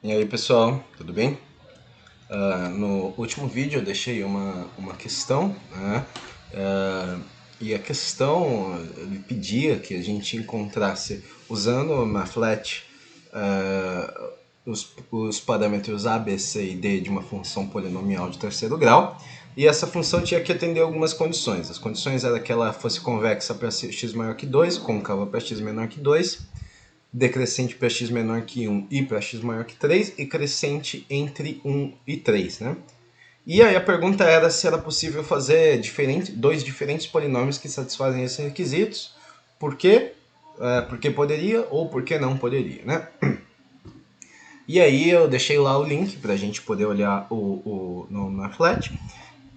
E aí pessoal, tudo bem? No último vídeo eu deixei uma questão, né? E a questão ele pedia que a gente encontrasse, usando o Mathlete, os parâmetros A, B, C e D de uma função polinomial de terceiro grau, e essa função tinha que atender algumas condições. As condições eram que ela fosse convexa para x maior que 2, côncava para x menor que 2, decrescente para x menor que 1 e para x maior que 3, e crescente entre 1 e 3, né? E aí a pergunta era se era possível fazer dois diferentes polinômios que satisfazem esses requisitos, por quê? Porque poderia ou porque não poderia, né? E aí eu deixei lá o link para a gente poder olhar no Mathlete.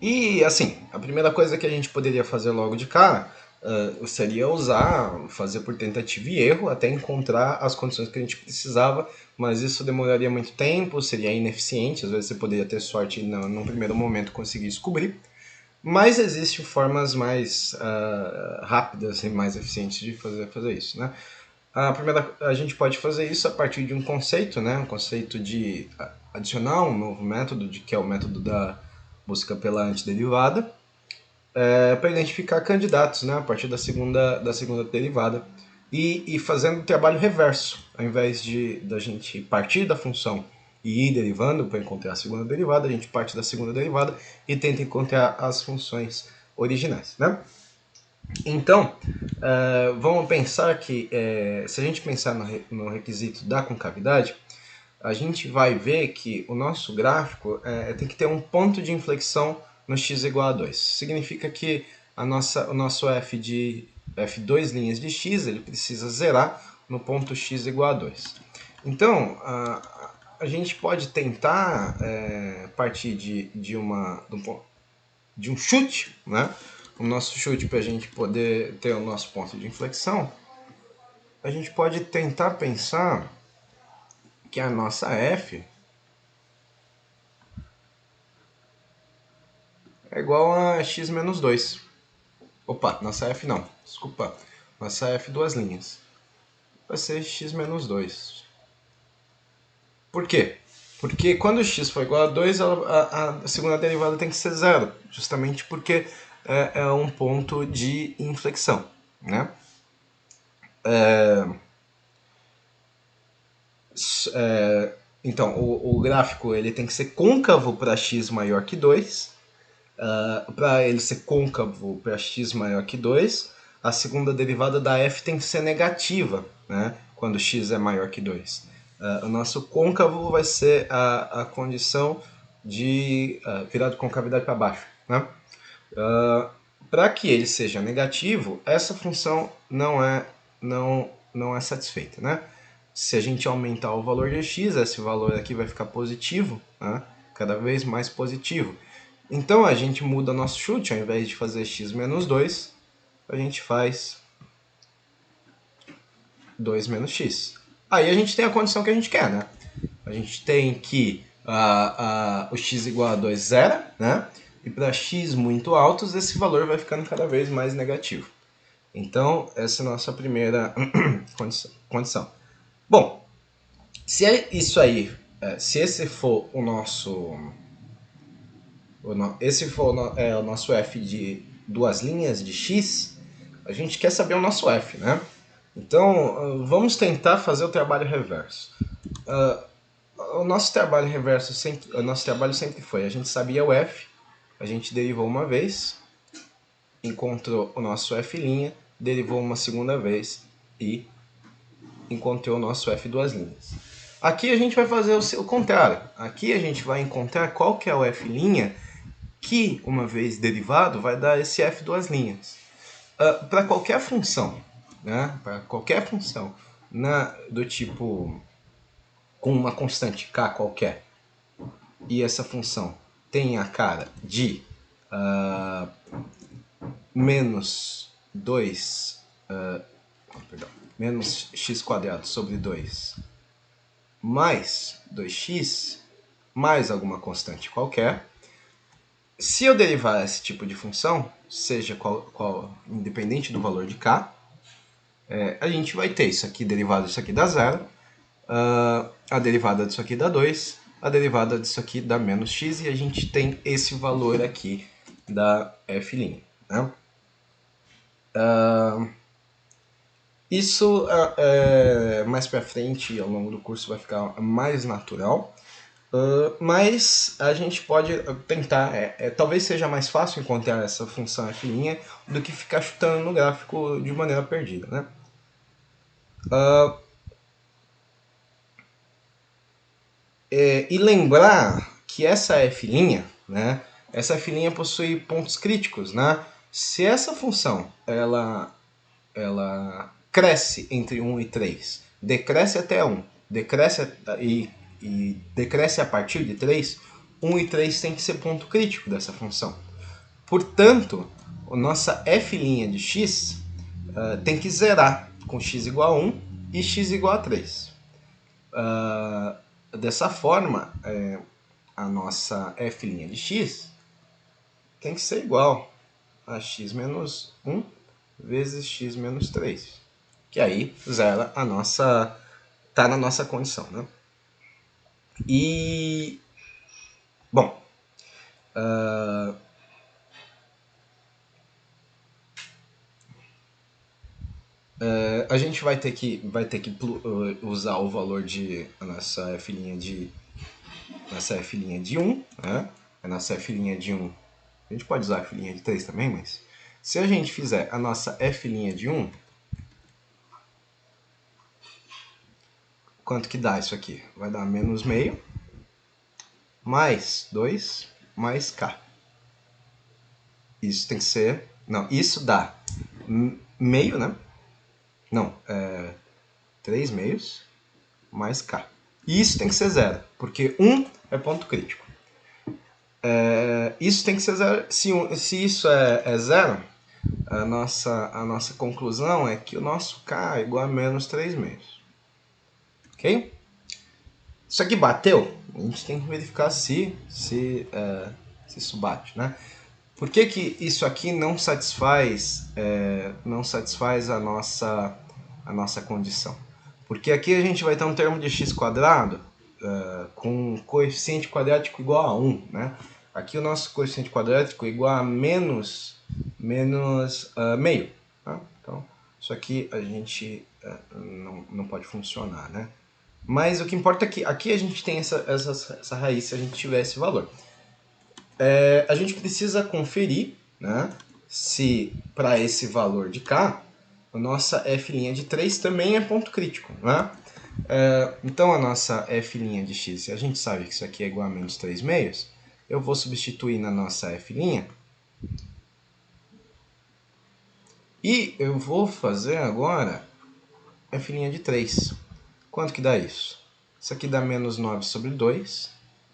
E assim, a primeira coisa que a gente poderia fazer logo de cara seria fazer por tentativa e erro até encontrar as condições que a gente precisava, mas isso demoraria muito tempo, seria ineficiente, às vezes você poderia ter sorte e num primeiro momento conseguir descobrir. Mas existem formas mais rápidas e mais eficientes de fazer isso, né? A gente pode fazer isso a partir de um conceito, né? Um conceito de adicionar um novo método, que é o método da busca pela antiderivada, para identificar candidatos, né? A partir da segunda derivada. E fazendo o trabalho reverso, ao invés da gente partir da função e ir derivando para encontrar a segunda derivada, a gente parte da segunda derivada e tenta encontrar as funções originais, né? Então, vamos pensar que, se a gente pensar no requisito da concavidade, a gente vai ver que o nosso gráfico tem que ter um ponto de inflexão no x igual a 2. Significa que o nosso f2 linhas de x ele precisa zerar no ponto x igual a 2. Então, a gente pode tentar partir de um chute, né? O nosso chute para a gente poder ter o nosso ponto de inflexão, a gente pode tentar pensar que a nossa f é igual a x menos 2. Opa, nossa f não, desculpa. Nossa f duas linhas. Vai ser x menos 2. Por quê? Porque quando x for igual a 2, a segunda derivada tem que ser zero. Justamente porque é um ponto de inflexão, né? Então, o gráfico ele tem que ser côncavo para x maior que 2. Para ele ser côncavo para x maior que 2, a segunda derivada da f tem que ser negativa, né? Quando x é maior que 2. O nosso côncavo vai ser a condição de virar de concavidade para baixo, né? Para que ele seja negativo, essa função não é satisfeita, né? Se a gente aumentar o valor de x, esse valor aqui vai ficar positivo, né? Cada vez mais positivo. Então a gente muda nosso chute, ao invés de fazer x menos 2, a gente faz 2 menos x. Aí a gente tem a condição que a gente quer, né? A gente tem que o x igual a 2 zero, né? E para x muito altos, esse valor vai ficando cada vez mais negativo. Então, essa é a nossa primeira condição. Bom, se é isso aí, se esse for o nosso o nosso f de duas linhas de x, a gente quer saber o nosso f, né? Então, vamos tentar fazer o trabalho reverso. O nosso trabalho sempre foi, a gente sabia o f, a gente derivou uma vez, encontrou o nosso f', derivou uma segunda vez e encontrou o nosso f duas linhas. Aqui a gente vai fazer o contrário. Aqui a gente vai encontrar qual que é o f', que, uma vez derivado, vai dar esse f duas linhas. Para qualquer função, né? Para qualquer função do tipo com uma constante k qualquer, e essa função tem a cara de menos 2, menos x quadrado sobre 2 mais 2x mais alguma constante qualquer. Se eu derivar esse tipo de função, seja independente do valor de k, a gente vai ter isso aqui derivado, isso aqui dá zero, A derivada disso aqui dá 2, a derivada disso aqui dá menos x, e a gente tem esse valor aqui da f'. Né? Isso mais para frente, ao longo do curso, vai ficar mais natural, mas a gente pode tentar, talvez seja mais fácil encontrar essa função f' do que ficar chutando no gráfico de maneira perdida. Né? E lembrar que essa f', né, essa f' possui pontos críticos. Né? Se essa função ela cresce entre 1 e 3, decresce até 1, decresce e decresce a partir de 3, 1 e 3 tem que ser ponto crítico dessa função. Portanto, a nossa f' de x tem que zerar com x igual a 1 e x igual a 3. Dessa forma, a nossa f' de x tem que ser igual a x menos 1 vezes x menos 3. Que aí zera a nossa... tá na nossa condição, né? E... bom... a gente vai ter que usar o valor de a nossa f' de 1, né? A nossa f' de 1, a gente pode usar a f' de 3 também, mas se a gente fizer a nossa f' de 1, quanto que dá isso aqui? Vai dar menos meio, mais 2, mais k. Isso tem que ser... não, isso dá meio, né? Não, 3 meios mais k. E isso tem que ser zero, porque 1 é ponto crítico. Isso tem que ser zero. Se isso é zero, a nossa conclusão é que o nosso k é igual a menos 3 meios. Ok? Isso aqui bateu? A gente tem que verificar se isso bate, né? Por que isso aqui não satisfaz a nossa condição? Porque aqui a gente vai ter um termo de x quadrado com coeficiente quadrático igual a 1. Né? Aqui o nosso coeficiente quadrático é igual a menos meio. Tá? Então, isso aqui a gente não pode funcionar. Né? Mas o que importa é que aqui a gente tem essa raiz se a gente tiver esse valor. A gente precisa conferir, né, se para esse valor de k, a nossa f' de 3 também é ponto crítico. Né? Então a nossa f' de x, se a gente sabe que isso aqui é igual a menos 3 meios, eu vou substituir na nossa f', e eu vou fazer agora f' de 3. Quanto que dá isso? Isso aqui dá menos 9 sobre 2,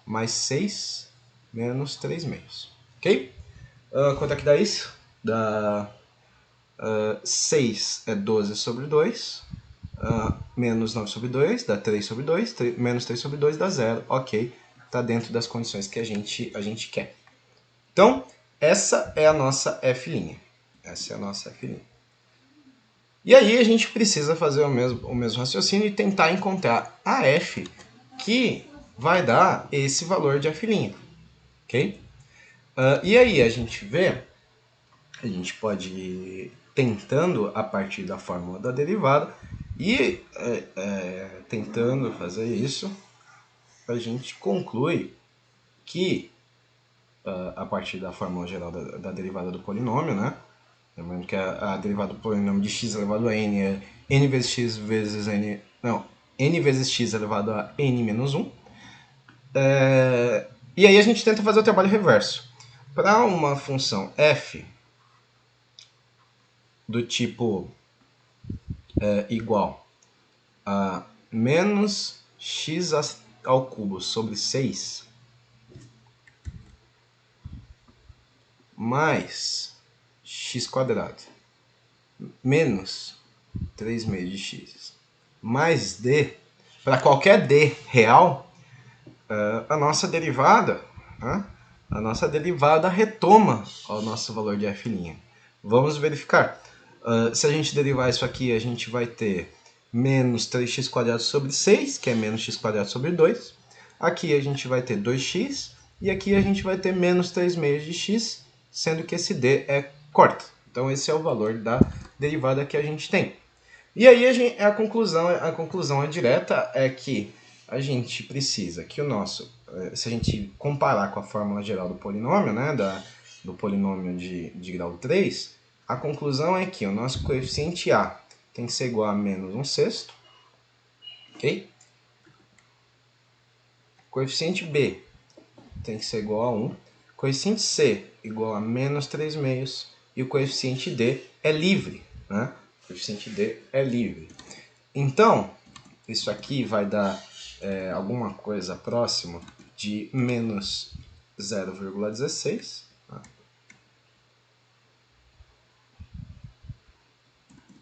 mais 6, menos 3 meios. Ok? Quanto é que dá isso? Dá 6 é 12 sobre 2, menos 9 sobre 2, dá 3 sobre 2, menos 3 sobre 2 dá 0. Ok, está dentro das condições que a gente quer. Então, essa é a nossa f'. Essa é a nossa f'. E aí a gente precisa fazer o mesmo raciocínio e tentar encontrar a f que vai dar esse valor de f'. Ok? E aí a gente vê, a gente pode ir tentando a partir da fórmula da derivada e tentando fazer isso, a gente conclui que a partir da fórmula geral da derivada do polinômio, né? Lembrando que a derivada do polinômio de x elevado a n é n vezes x vezes n... não, n vezes x elevado a n menos 1. E aí a gente tenta fazer o trabalho reverso. Para uma função f do tipo igual a menos x ao cubo sobre 6 mais x quadrado menos 3 meios de x mais d, para qualquer d real, a nossa derivada retoma o nosso valor de f'. Vamos verificar. Se a gente derivar isso aqui, a gente vai ter menos 3x² sobre 6, que é menos x² sobre 2. Aqui a gente vai ter 2x, e aqui a gente vai ter menos 3 meios de x, sendo que esse d é corta. Então esse é o valor da derivada que a gente tem. E aí a conclusão direta é que a gente precisa que o nosso, se a gente comparar com a fórmula geral do polinômio, né, do polinômio de grau 3, a conclusão é que o nosso coeficiente A tem que ser igual a menos 1/6, ok? Coeficiente B tem que ser igual a 1, coeficiente C igual a menos 3 meios, e o coeficiente D é livre, né? O coeficiente D é livre. Então, isso aqui vai dar alguma coisa próximo de menos 0,16. Tá?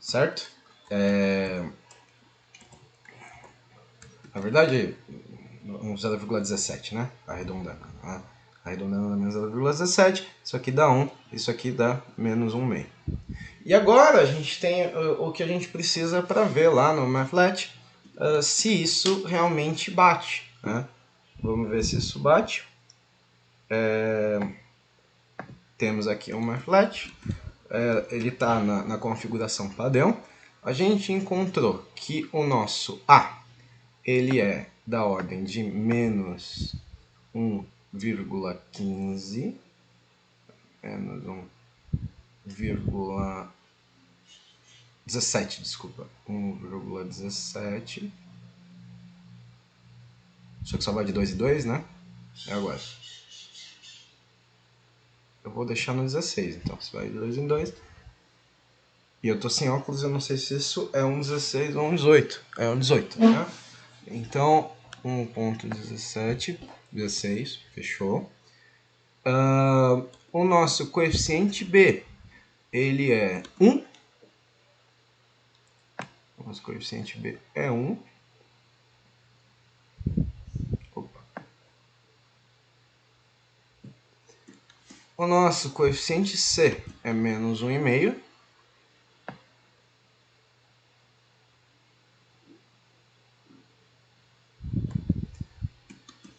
Certo? Na verdade, um 0,17, né? Arredondando. Tá? Arredondando dá menos 0,17. Isso aqui dá 1. Isso aqui dá menos 1/2. E agora a gente tem o que a gente precisa para ver lá no Mathlet se isso realmente bate. Né? Vamos ver se isso bate. Temos aqui o Mathlet. Ele está na configuração padrão. A gente encontrou que o nosso A ele é da ordem de menos 1,15, menos 1,17, desculpa, 1,17. Só que só vai de 2 em 2, né? É agora. Eu vou deixar no 16, então. Se vai de 2 em 2. E eu tô sem óculos, eu não sei se isso é um 16 ou um 18. É um 18, né? Então, 1,17, 16, fechou. O nosso coeficiente B, ele é 1. O nosso coeficiente B é 1. Opa. O nosso coeficiente C é menos 1,5.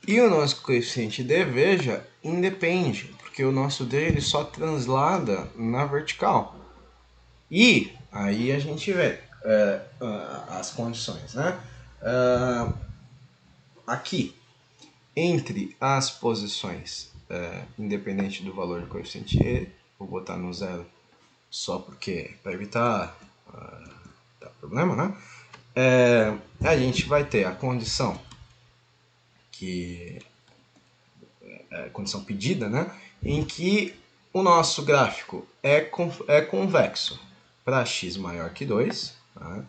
E o nosso coeficiente D, veja, independe, porque o nosso D ele só translada na vertical. E aí a gente vê as condições, né? Aqui, entre as posições, independente do valor do coeficiente E, vou botar no 0 só porque para evitar problema, né? A gente vai ter a condição que condição pedida, né? Em que o nosso gráfico é convexo para x maior que 2, tá?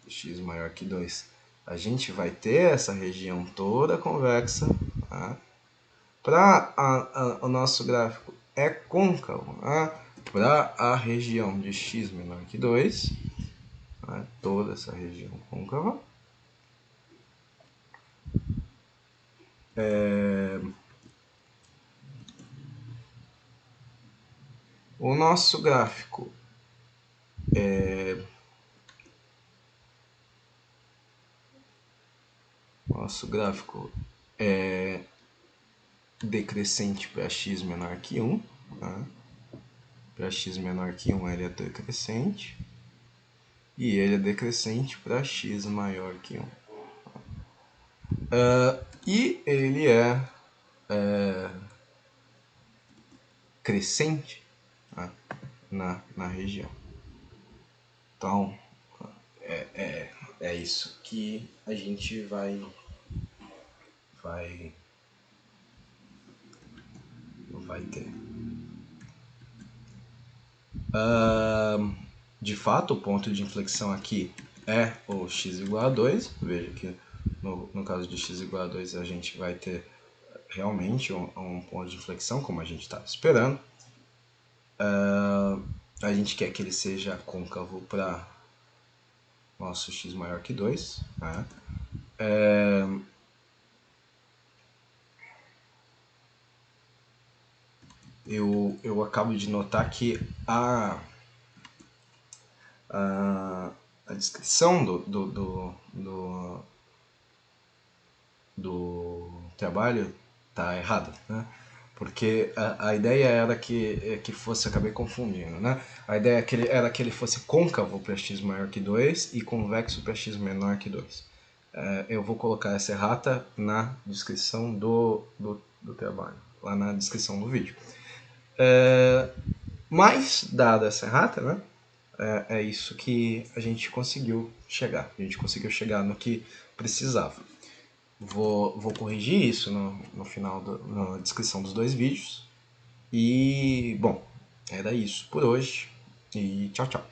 X maior que 2, a gente vai ter essa região toda convexa, tá? Para o nosso gráfico é côncavo, tá? Para a região de x menor que 2, tá? Toda essa região côncava. O nosso gráfico é decrescente para x menor que 1. Tá? Para x menor que 1 ele é decrescente. E ele é decrescente para x maior que 1. E ele é crescente, tá? na região. Então, é isso que a gente vai ter. De fato, o ponto de inflexão aqui é o x igual a 2. Veja que no caso de x igual a 2 a gente vai ter realmente um ponto de inflexão, como a gente estava esperando. A gente quer que ele seja côncavo para nosso x maior que 2. Né? Eu acabo de notar que a descrição do trabalho tá errada, né? Porque a ideia era que fosse, acabei confundindo, né? A ideia era que ele fosse côncavo para x maior que 2 e convexo para x menor que 2. Eu vou colocar essa errata na descrição do trabalho, lá na descrição do vídeo. Mas, dada essa errata, né? É isso que a gente conseguiu chegar. A gente conseguiu chegar no que precisava. Vou corrigir isso no final, na descrição dos dois vídeos. E, bom, era isso por hoje. E tchau, tchau.